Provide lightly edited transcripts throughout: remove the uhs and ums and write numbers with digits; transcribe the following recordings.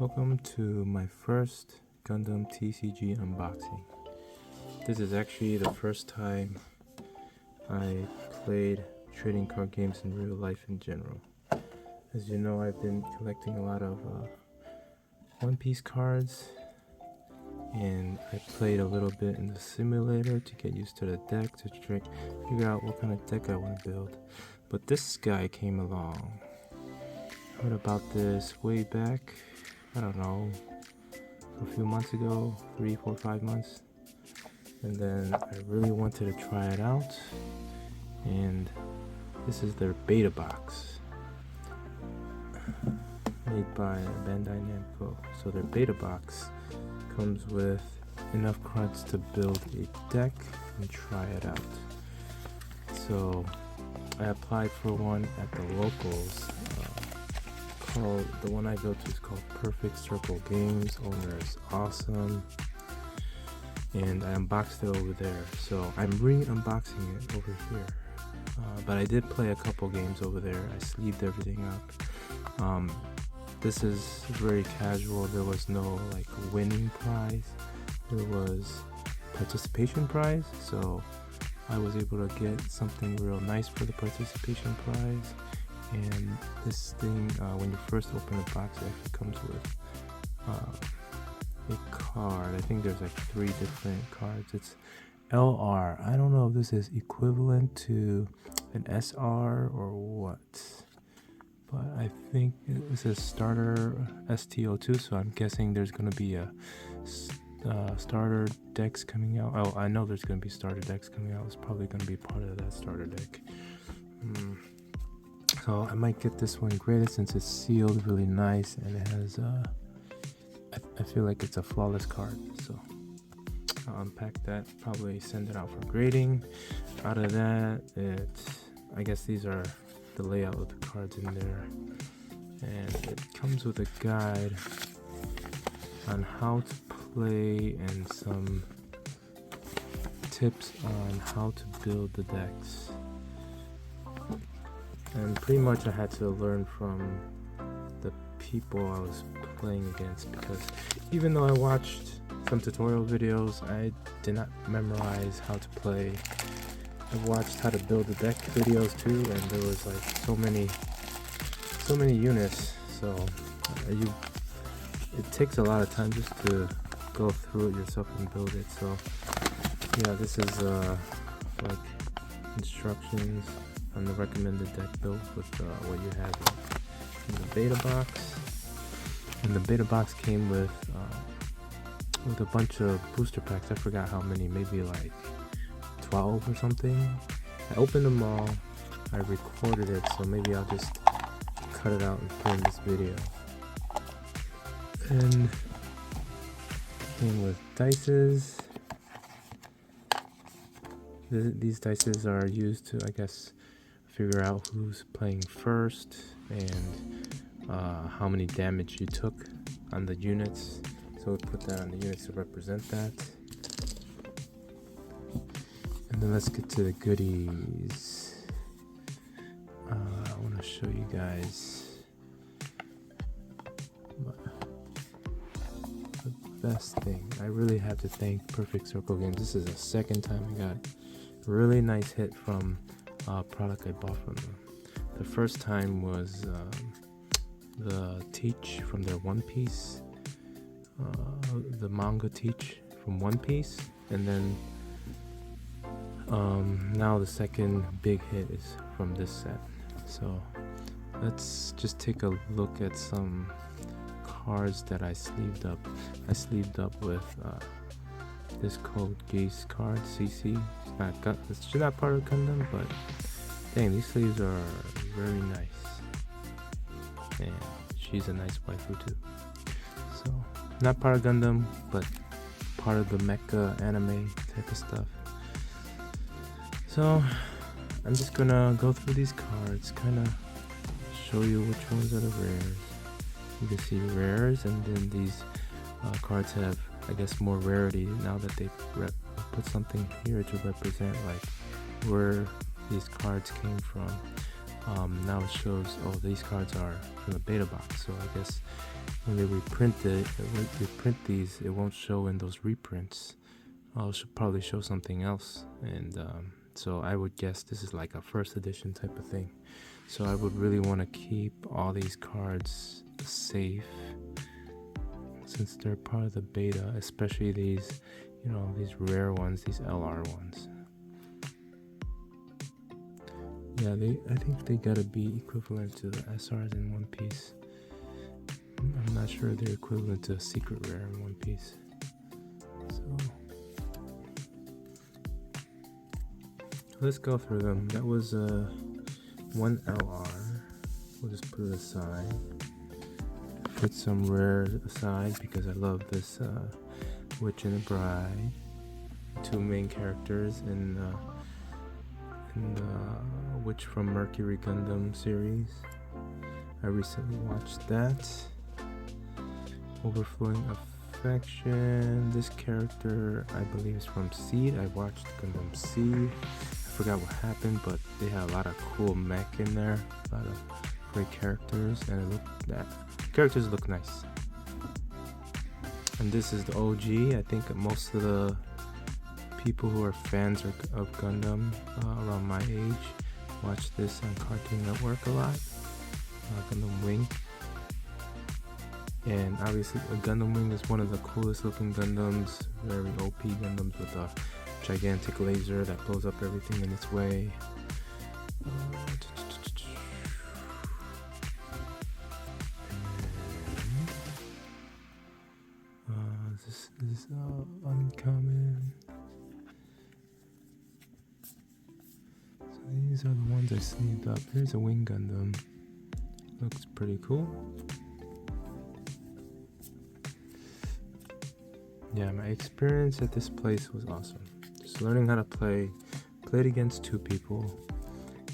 Welcome to my first Gundam TCG unboxing. This is actually the first time I played trading card games in real life in general. As you know, I've been collecting a lot of One Piece cards, and I played a little bit in the simulator to get used to the deck, to figure out what kind of deck I want to build. But this guy came along. Heard about this way back, I don't know, a few months ago, 3, 4, 5 months. And then I really wanted to try it out. And this is their beta box, made by Bandai Namco. So their beta box comes with enough cards to build a deck and try it out. So I applied for one at the locals. The one I go to is called Perfect Circle Games. Owner is awesome, and I unboxed it over there. So I'm re-unboxing it over here. But I did play a couple games over there. I sleeved everything up. This is very casual. There was no like winning prize. There was participation prize. So I was able to get something real nice for the participation prize. And this thing, when you first open the box, it actually comes with a card. I think there's like 3 different cards. It's LR. I don't know if this is equivalent to an SR or what, but I think this is starter STO2, so I'm guessing there's going to be a starter decks coming out. Oh, I know there's going to be starter decks coming out. It's probably going to be part of that starter deck. So I might get this one graded since it's sealed really nice, and it has I feel like it's a flawless card. So I'll unpack that, probably send it out for grading. Out of that, I guess these are the layout of the cards in there, and it comes with a guide on how to play and some tips on how to build the decks. And pretty much I had to learn from the people I was playing against, because even though I watched some tutorial videos, I did not memorize how to play. I watched how to build the deck videos too, and there was like so many units, so it takes a lot of time just to go through it yourself and build it. So yeah, this is like instructions on the recommended deck build with what you have in the beta box. And the beta box came with a bunch of booster packs. I forgot how many, maybe like 12 or something. I opened them all, I recorded it, so maybe I'll just cut it out and put in this video. And came with dices. These dices are used to, I guess, figure out who's playing first and how many damage you took on the units. So we put that on the units to represent that. And then let's get to the goodies. I want to show you guys the best thing. I really have to thank Perfect Circle Games. This is the second time I got a really nice hit from product I bought from them. The first time was the Teach from their One Piece, the manga Teach from One Piece, and then now the second big hit is from this set. So let's just take a look at some cards that I sleeved up. I sleeved up with this Code Geass card, CC. It's not part of Gundam, but dang, these sleeves are very nice. And she's a nice waifu too. So, not part of Gundam, but part of the mecha anime type of stuff. So, I'm just gonna go through these cards, kinda show you which ones are the rares. You can see rares, and then these cards have, I guess, more rarity now that they put something here to represent like where these cards came from. Now it shows, oh, these cards are from the beta box, so I guess when they reprint these, it won't show in those reprints. I'll probably show something else, and so I would guess this is like a first edition type of thing. So I would really want to keep all these cards safe since they're part of the beta, especially these, you know, these rare ones, these LR ones. Yeah, I think they gotta be equivalent to the SRs in One Piece. I'm not sure they're equivalent to a secret rare in One Piece. So let's go through them. That was one LR. We'll just put it aside. Put some rare aside because I love this Witch and the Bride. Two main characters in the Witch from Mercury Gundam series. I recently watched that. Overflowing Affection. This character, I believe, is from Seed. I watched Gundam Seed. I forgot what happened, but they had a lot of cool mech in there. A lot of great characters, and characters look nice. And this is the OG. I think most of the people who are fans of Gundam around my age watch this on Cartoon Network a lot. Gundam Wing. And obviously a Gundam Wing is one of the coolest looking Gundams, very OP Gundams with a gigantic laser that blows up everything in its way. This is uncommon. So these are the ones I sleeved up. Here's a Wing Gundam. Looks pretty cool. Yeah, my experience at this place was awesome. Just learning how to play. Played against two people,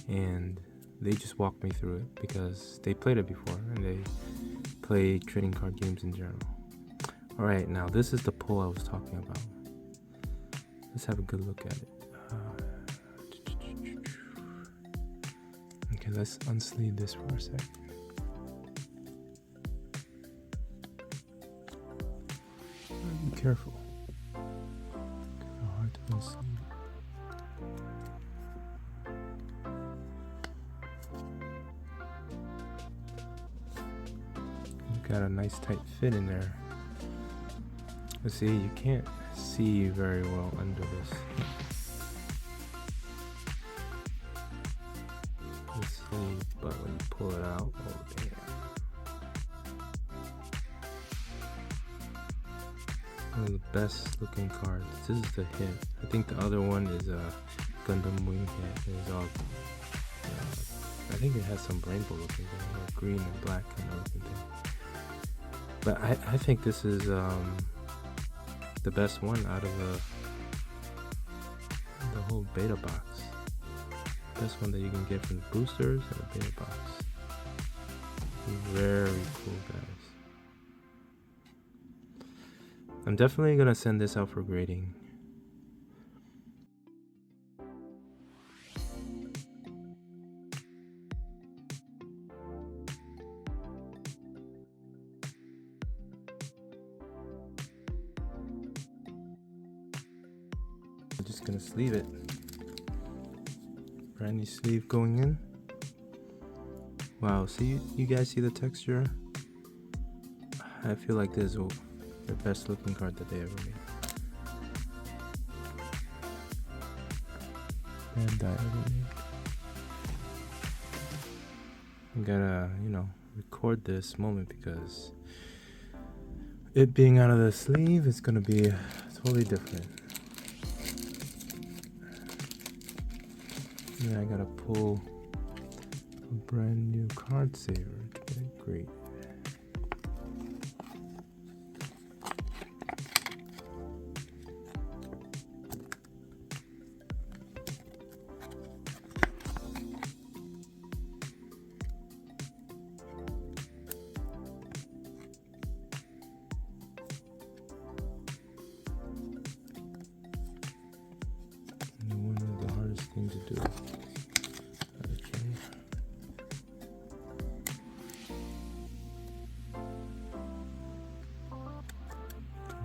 and they just walked me through it because they played it before and they play trading card games in general. Alright, now this is the pull I was talking about. Let's have a good look at it. Okay, let's unsleeve this for a sec. Be careful. Hard to unsleeve. You've got a nice tight fit in there. Let's see, you can't see very well under this. Let's see, but when you pull it out, oh damn. One of the best looking cards. This is the hit. I think the other one is a Gundam Wing hit. It's all, I think it has some rainbow looking thing, or green and black kind of looking thing. But I think this is the best one out of the whole beta box. Best one that you can get from the boosters and the beta box. Very cool, guys. I'm definitely gonna send this out for grading. I'm just gonna sleeve it. Brand new sleeve going in. Wow, see, you guys see the texture? I feel like this is the best looking card that they ever made. Bandai ever made. I'm gonna, record this moment because it being out of the sleeve is gonna be totally different. Yeah, I gotta pull a brand new card saver to get it great. One of the hardest things to do.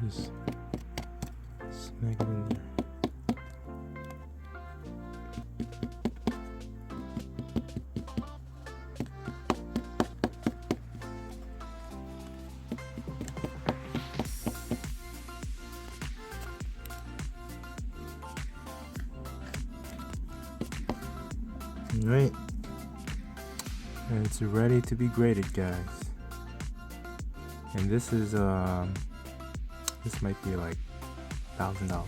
Just smack it in there. Right, and it's ready to be graded, guys. And this is this might be like $1,000,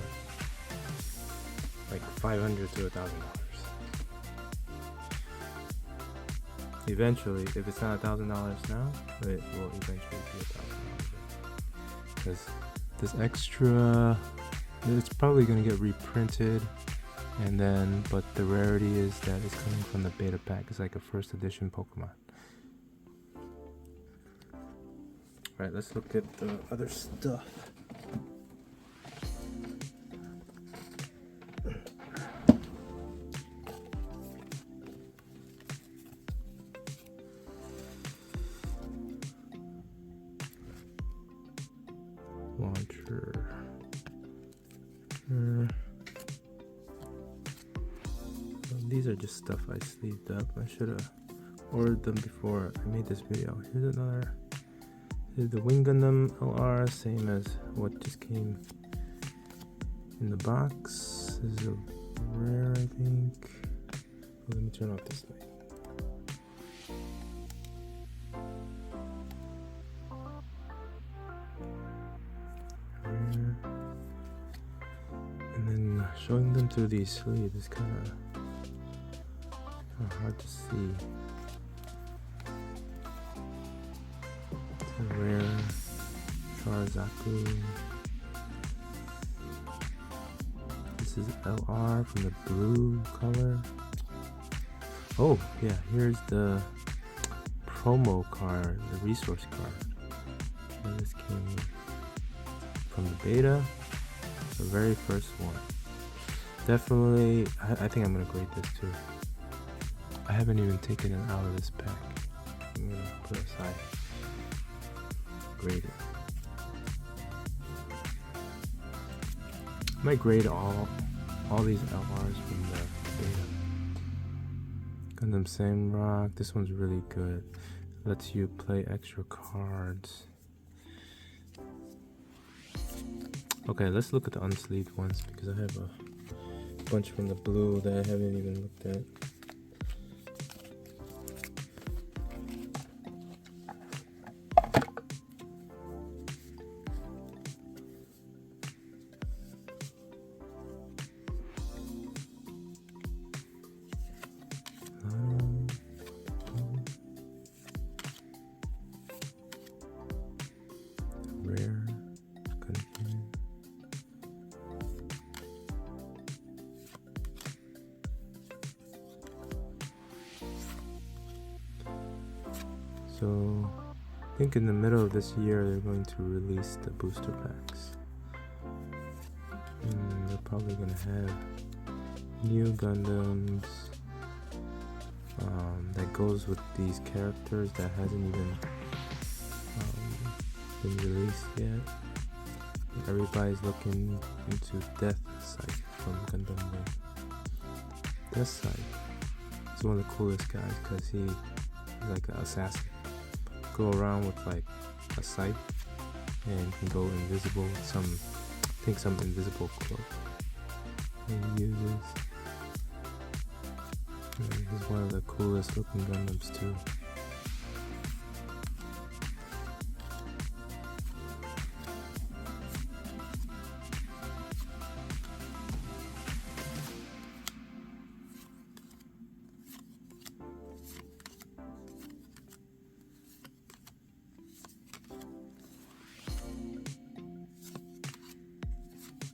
like $500 to $1,000. Eventually, if it's not $1,000 now, it will eventually be $1,000 because this extra, it's probably gonna get reprinted. And then, but the rarity is that it's coming from the beta pack. It's like a first edition Pokemon. Alright, let's look at the other stuff. Launcher. These are just stuff I sleeved up. I should have ordered them before I made this video. Here's another. Here's the Wing Gundam LR, same as what just came in the box. This is a rare, I think. Oh, let me turn off this light. Rare. And then showing them through these sleeves is kind of hard to see. It's a rare Charazaku. This is LR from the blue color. Oh yeah, here's the promo card, the resource card. And this came from the beta, the very first one. Definitely, I think I'm gonna grade this too. I haven't even taken it out of this pack. I'm gonna put it aside. Grade it. I might grade all these LRs from the beta. Gundam Samrock. This one's really good. Lets you play extra cards. Okay, let's look at the unsleeved ones because I have a bunch from the blue that I haven't even looked at. Rare. So I think in the middle of this year they're going to release the booster packs. And they're probably going to have new Gundams that goes with these characters that hasn't even been released yet. Everybody's looking into Death Sight from Gundam Wing. Death Sight is one of the coolest guys because he's like an assassin. Go around with like a sight and can go invisible with some invisible cloak. And he uses. And he's one of the coolest looking Gundams too.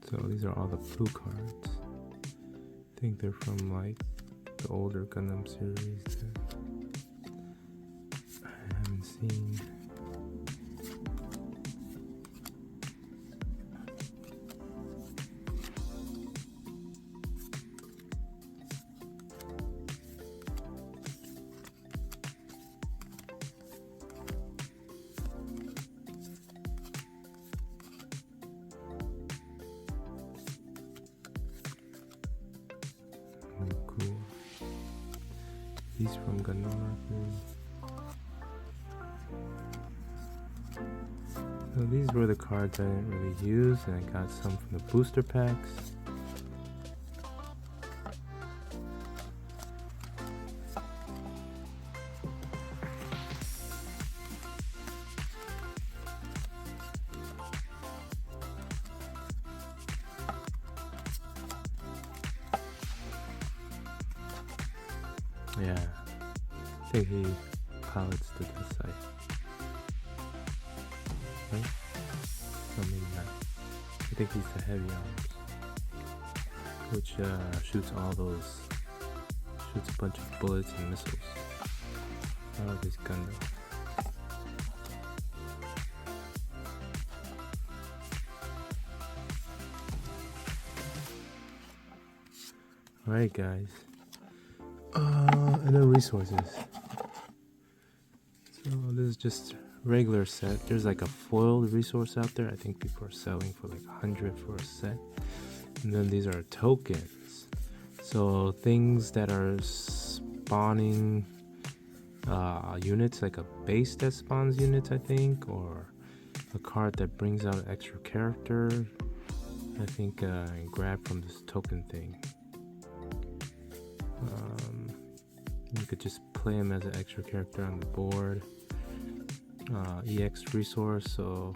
So these are all the blue cards. I think they're from like the older Gundam series that I haven't seen. piece from Gundam. So these were the cards I didn't really use, and I got some from the booster packs. Yeah, I think he pilots the site. Right? No, maybe not. I think he's the heavy arms, which shoots a bunch of bullets and missiles out of his Gundam. Alright guys, and then resources. So this is just regular set. There's like a foiled resource out there. I think people are selling for like 100 for a set. And then these are tokens. So things that are spawning units, like a base that spawns units, I think, or a card that brings out an extra character. I think and grab from this token thing. You could just play him as an extra character on the board. EX resource, so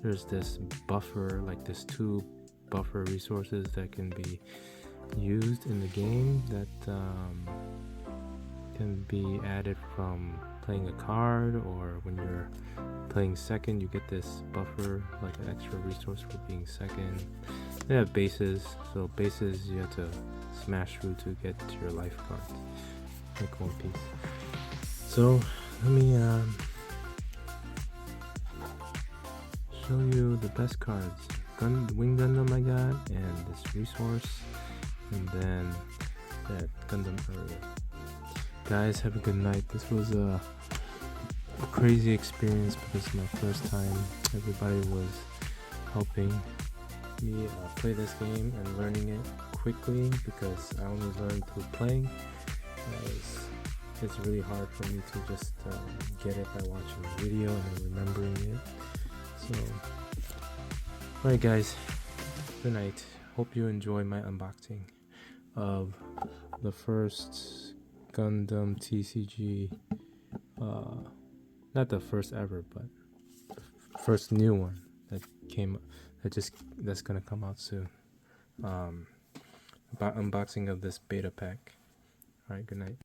there's this buffer, like this 2 buffer resources that can be used in the game that can be added from playing a card, or when you're playing second you get this buffer, like an extra resource for being second. They have bases, so bases you have to smash through to get to your life cards, like One Piece. So let me show you the best cards. Wing Gundam I got, and this resource, and then that Gundam earlier. Guys, have a good night. This was a crazy experience because it's my first time. Everybody was helping me play this game and learning it quickly, because I only learned through playing. It's really hard for me to just get it by watching the video and then remembering it. So, alright guys, good night. Hope you enjoy my unboxing of the first Gundam TCG. Not the first ever, but the first new one that's gonna come out soon. About unboxing of this beta pack. Alright, good night.